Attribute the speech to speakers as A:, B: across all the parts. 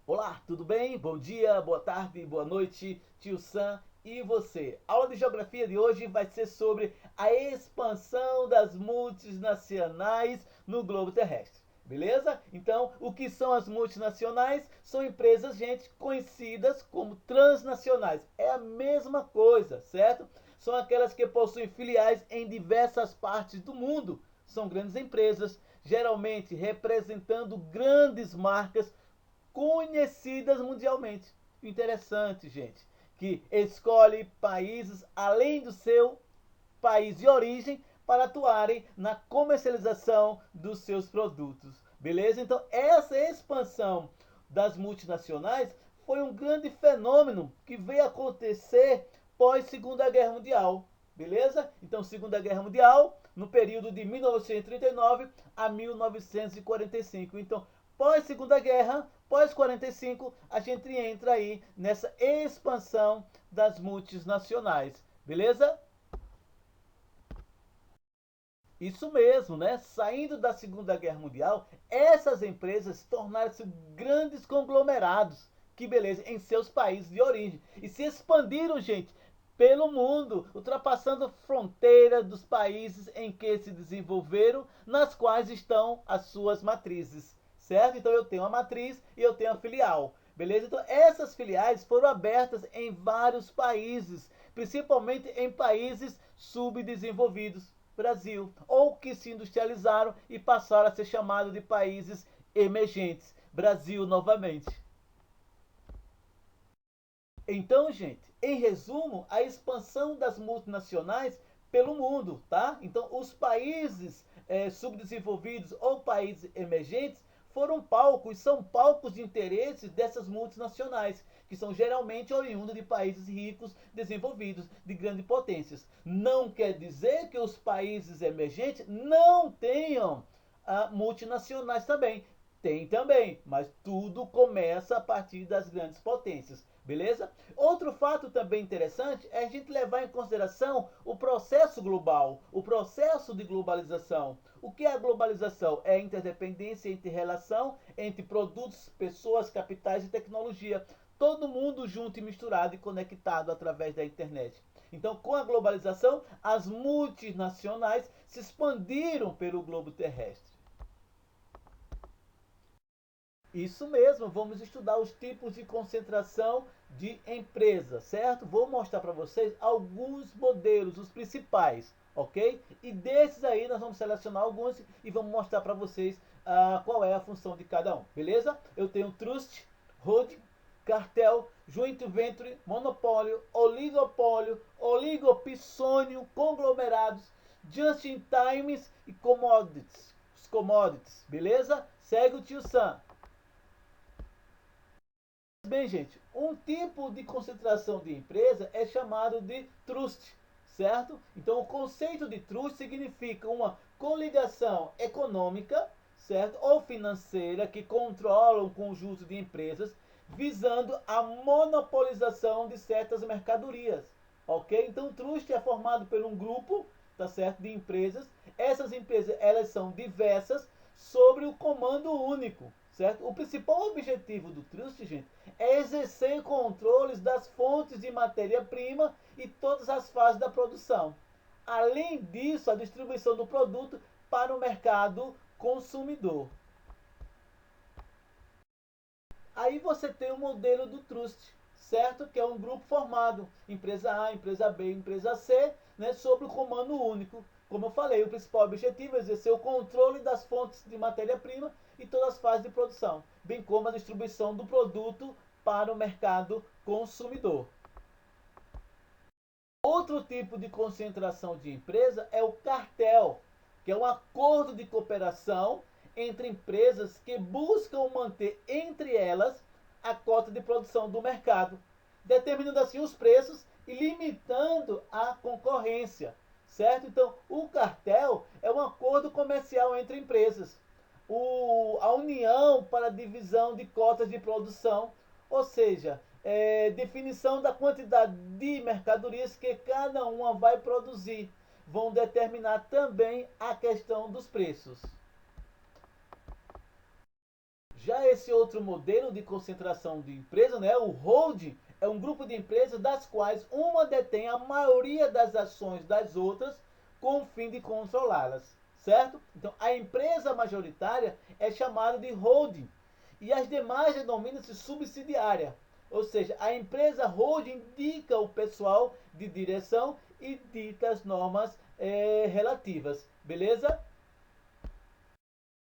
A: Olá, tudo bem? Bom dia, boa tarde, boa noite, tio Sam e você. A aula de geografia de hoje vai ser sobre a expansão das multinacionais no globo terrestre. Beleza? Então, o que são as multinacionais? São empresas, gente, conhecidas como transnacionais. É a mesma coisa, certo? São aquelas que possuem filiais em diversas partes do mundo. São grandes empresas, geralmente representando grandes marcas conhecidas mundialmente. Interessante, gente, que escolhe países além do seu país de origem para atuarem na comercialização dos seus produtos. Beleza? Então, essa expansão das multinacionais foi um grande fenômeno que veio acontecer pós Segunda Guerra Mundial. Beleza? Então, Segunda Guerra Mundial, no período de 1939 a 1945. Então, pós Segunda Guerra, pós 45, a gente entra aí nessa expansão das multinacionais. Beleza? Isso mesmo, né? Saindo da Segunda Guerra Mundial, essas empresas tornaram-se grandes conglomerados, que beleza, em seus países de origem. E se expandiram, gente, pelo mundo, ultrapassando fronteiras dos países em que se desenvolveram, nas quais estão as suas matrizes. Certo? Então eu tenho a matriz e eu tenho a filial. Beleza? Então essas filiais foram abertas em vários países, principalmente em países subdesenvolvidos. Brasil, ou que se industrializaram e passaram a ser chamados de países emergentes. Brasil novamente. Então, gente, em resumo, a expansão das multinacionais pelo mundo, tá? Então, os países subdesenvolvidos ou países emergentes foram palcos, são palcos de interesse dessas multinacionais, que são geralmente oriundas de países ricos, desenvolvidos, de grandes potências. Não quer dizer que os países emergentes não tenham multinacionais também. Tem também, mas tudo começa a partir das grandes potências. Beleza? Outro fato também interessante é a gente levar em consideração o processo global, o processo de globalização. O que é a globalização? É a interdependência entre relação entre produtos, pessoas, capitais e tecnologia. Todo mundo junto e misturado e conectado através da internet. Então, com a globalização, as multinacionais se expandiram pelo globo terrestre. Isso mesmo, vamos estudar os tipos de concentração de empresas, certo? Vou mostrar para vocês alguns modelos, os principais, ok? E desses aí nós vamos selecionar alguns e vamos mostrar para vocês qual é a função de cada um, beleza? Eu tenho trust, holding, cartel, joint venture, monopólio, oligopólio, oligopsônio, conglomerados, just in times e commodities. Os commodities, beleza? Segue o tio Sam. Bem, gente, um tipo de concentração de empresa é chamado de trust, certo? Então, o conceito de trust significa uma coligação econômica, certo? Ou financeira que controla um conjunto de empresas visando a monopolização de certas mercadorias, ok? Então, o trust é formado por um grupo, tá certo, de empresas. Essas empresas, elas são diversas sobre o comando único, certo? O principal objetivo do trust, gente, é exercer controles das fontes de matéria-prima e todas as fases da produção. Além disso, a distribuição do produto para o mercado consumidor. Aí você tem o modelo do trust, certo? Que é um grupo formado, empresa A, empresa B, empresa C, né, sob o comando único. Como eu falei, o principal objetivo é exercer o controle das fontes de matéria-prima e todas as fases de produção, bem como a distribuição do produto para o mercado consumidor. Outro tipo de concentração de empresa é o cartel, que é um acordo de cooperação entre empresas que buscam manter entre elas a cota de produção do mercado, determinando assim os preços e limitando a concorrência, certo? Então, o cartel é um acordo comercial entre empresas. A união para a divisão de cotas de produção, ou seja, definição da quantidade de mercadorias que cada uma vai produzir, vão determinar também a questão dos preços. Já esse outro modelo de concentração de empresa, né, o holding, é um grupo de empresas das quais uma detém a maioria das ações das outras com o fim de controlá-las, certo? Então, a empresa majoritária é chamada de holding e as demais denominam-se subsidiária. Ou seja, a empresa holding indica o pessoal de direção e dita as normas relativas, beleza?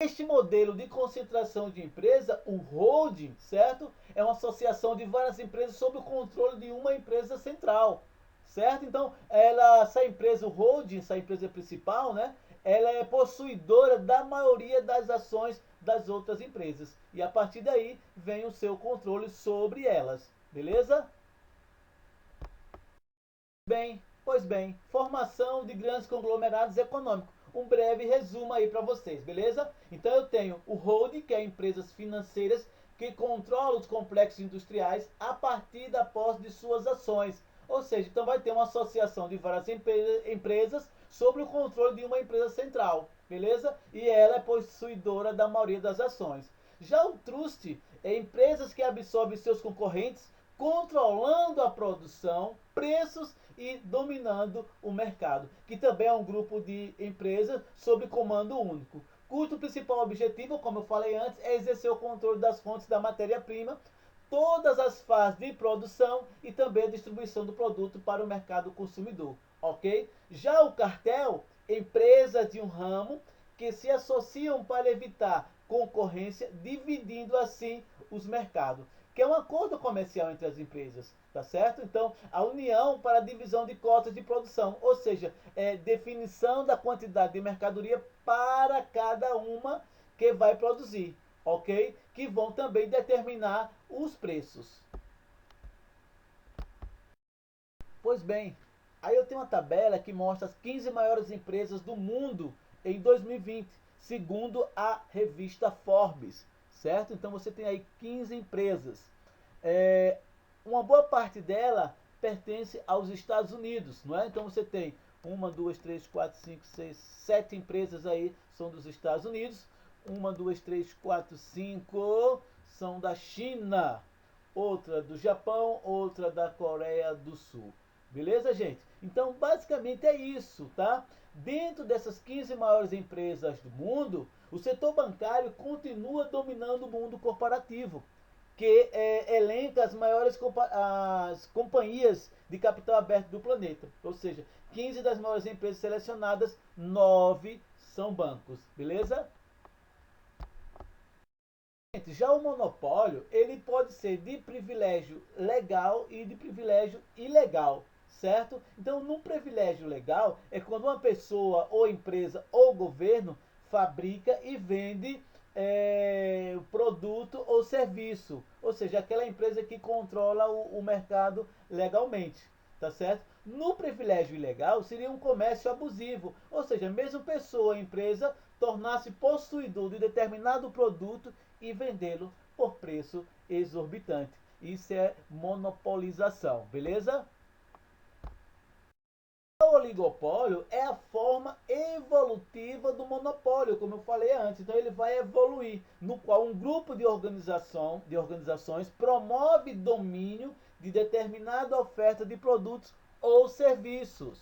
A: Este modelo de concentração de empresa, o holding, certo? É uma associação de várias empresas sob o controle de uma empresa central, certo? Então, essa empresa, o holding, essa empresa principal, né? Ela é possuidora da maioria das ações das outras empresas. E a partir daí vem o seu controle sobre elas, beleza? Pois bem, formação de grandes conglomerados econômicos. Um breve resumo aí para vocês, beleza? Então eu tenho o holding, que é empresas financeiras que controlam os complexos industriais a partir da posse de suas ações. Ou seja, então vai ter uma associação de várias empresas sobre o controle de uma empresa central, beleza? E ela é possuidora da maioria das ações. Já o trust é empresas que absorvem seus concorrentes, controlando a produção, preços e dominando o mercado, que também é um grupo de empresas sob comando único. Cujo principal objetivo, como eu falei antes, é exercer o controle das fontes da matéria-prima, todas as fases de produção e também a distribuição do produto para o mercado consumidor, ok? Já o cartel, empresas de um ramo que se associam para evitar concorrência, dividindo assim os mercados, que é um acordo comercial entre as empresas, tá certo? Então, a união para a divisão de cotas de produção, ou seja, definição da quantidade de mercadoria para cada uma que vai produzir, ok? Que vão também determinar os preços. Pois bem, aí eu tenho uma tabela que mostra as 15 maiores empresas do mundo em 2020, segundo a revista Forbes, certo? Então você tem aí 15 empresas. Uma boa parte dela pertence aos Estados Unidos, não é? Então você tem uma, duas, três, quatro, cinco, seis, sete empresas aí são dos Estados Unidos. Uma, duas, três, quatro, cinco são da China. Outra do Japão, outra da Coreia do Sul. Beleza, gente? Então, basicamente é isso, tá? Dentro dessas 15 maiores empresas do mundo, o setor bancário continua dominando o mundo corporativo, que elenca as maiores as companhias de capital aberto do planeta. Ou seja, 15 das maiores empresas selecionadas, 9 são bancos, beleza? Já o monopólio, ele pode ser de privilégio legal e de privilégio ilegal, certo? Então, num privilégio legal é quando uma pessoa ou empresa ou governo fabrica e vende produto ou serviço, ou seja, aquela empresa que controla o mercado legalmente, tá certo? No privilégio ilegal seria um comércio abusivo, ou seja, mesmo pessoa ou empresa tornar-se possuidor de determinado produto e vendê-lo por preço exorbitante. Isso é monopolização, beleza? O oligopólio é a forma evolutiva do monopólio, como eu falei antes. Então ele vai evoluir, no qual um grupo de organizações promove domínio de determinada oferta de produtos ou serviços.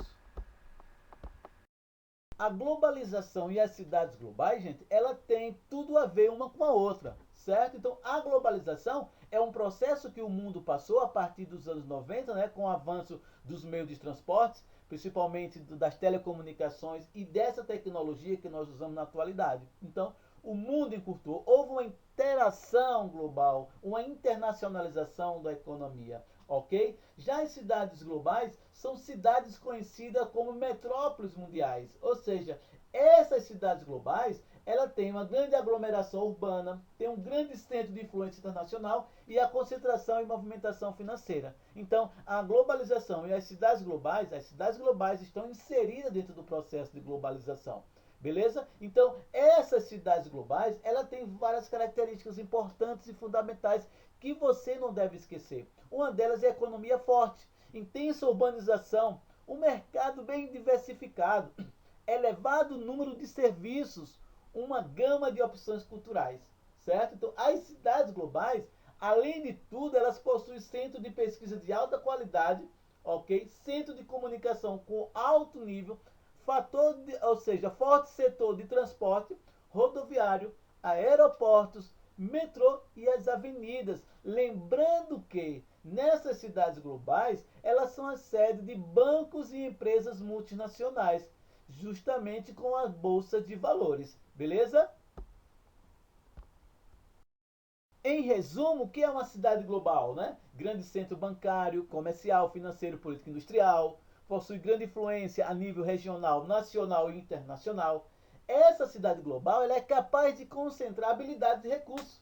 A: A globalização e as cidades globais, gente, ela tem tudo a ver uma com a outra, certo? Então, a globalização é um processo que o mundo passou a partir dos anos 90, né, com o avanço dos meios de transportes, principalmente das telecomunicações e dessa tecnologia que nós usamos na atualidade. Então, o mundo encurtou, houve uma interação global, uma internacionalização da economia, ok? Já as cidades globais são cidades conhecidas como metrópoles mundiais, ou seja, essas cidades globais ela tem uma grande aglomeração urbana, tem um grande centro de influência internacional e a concentração e movimentação financeira. Então, a globalização e as cidades globais estão inseridas dentro do processo de globalização. Beleza? Então, essas cidades globais, ela tem várias características importantes e fundamentais que você não deve esquecer. Uma delas é a economia forte, intensa urbanização, um mercado bem diversificado, elevado número de serviços, uma gama de opções culturais, certo? Então, as cidades globais, além de tudo, elas possuem centro de pesquisa de alta qualidade, ok? Centro de comunicação com alto nível, ou seja, forte setor de transporte rodoviário, aeroportos, metrô e as avenidas. Lembrando que nessas cidades globais, elas são a sede de bancos e empresas multinacionais, justamente com a bolsa de valores, beleza? Em resumo, o que é uma cidade global, né? Grande centro bancário, comercial, financeiro, político, industrial, possui grande influência a nível regional, nacional e internacional. Essa cidade global ela é capaz de concentrar habilidades e recursos.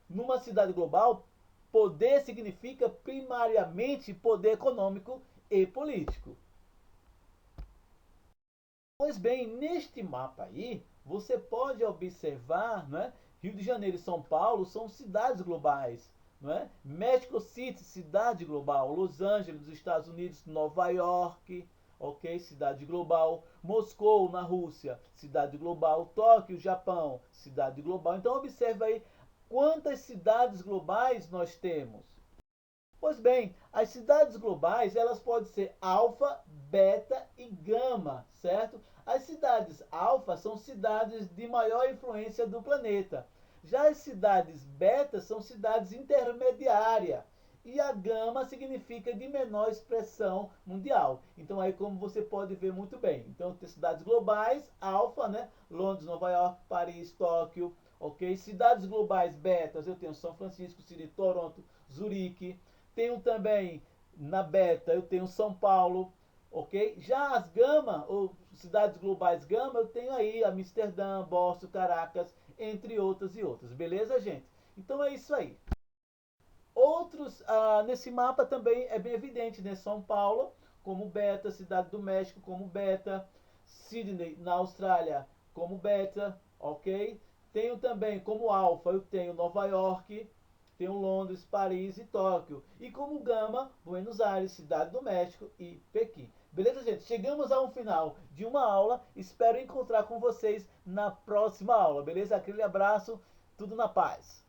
A: Numa cidade global, poder significa primariamente poder econômico e político. Pois bem, neste mapa aí, você pode observar, né? Rio de Janeiro e São Paulo são cidades globais. Não é? Mexico City, cidade global. Los Angeles, nos Estados Unidos. Nova York, ok? Cidade global. Moscou, na Rússia, cidade global. Tóquio, Japão, cidade global. Então, observa aí quantas cidades globais nós temos. Pois bem, as cidades globais elas podem ser alfa, beta e gama, certo? As cidades alfa são cidades de maior influência do planeta. Já as cidades beta são cidades intermediárias. E a gama significa de menor expressão mundial. Então aí como você pode ver muito bem. Então tem cidades globais, alfa, né? Londres, Nova York, Paris, Tóquio, ok? Cidades globais betas, eu tenho São Francisco, City, Toronto, Zurique. Tenho também na beta, eu tenho São Paulo, ok? Já as gama, ou cidades globais gama, eu tenho aí Amsterdã, Boston, Caracas, entre outras e outras. Beleza, gente? Então é isso aí. Outros, nesse mapa também é bem evidente, né? São Paulo como beta, Cidade do México como beta, Sydney na Austrália como beta, ok? Tenho também como alfa, eu tenho Nova York, tenho Londres, Paris e Tóquio. E como gama, Buenos Aires, Cidade do México e Pequim. Beleza, gente? Chegamos a um final de uma aula. Espero encontrar com vocês na próxima aula, beleza? Aquele abraço, tudo na paz.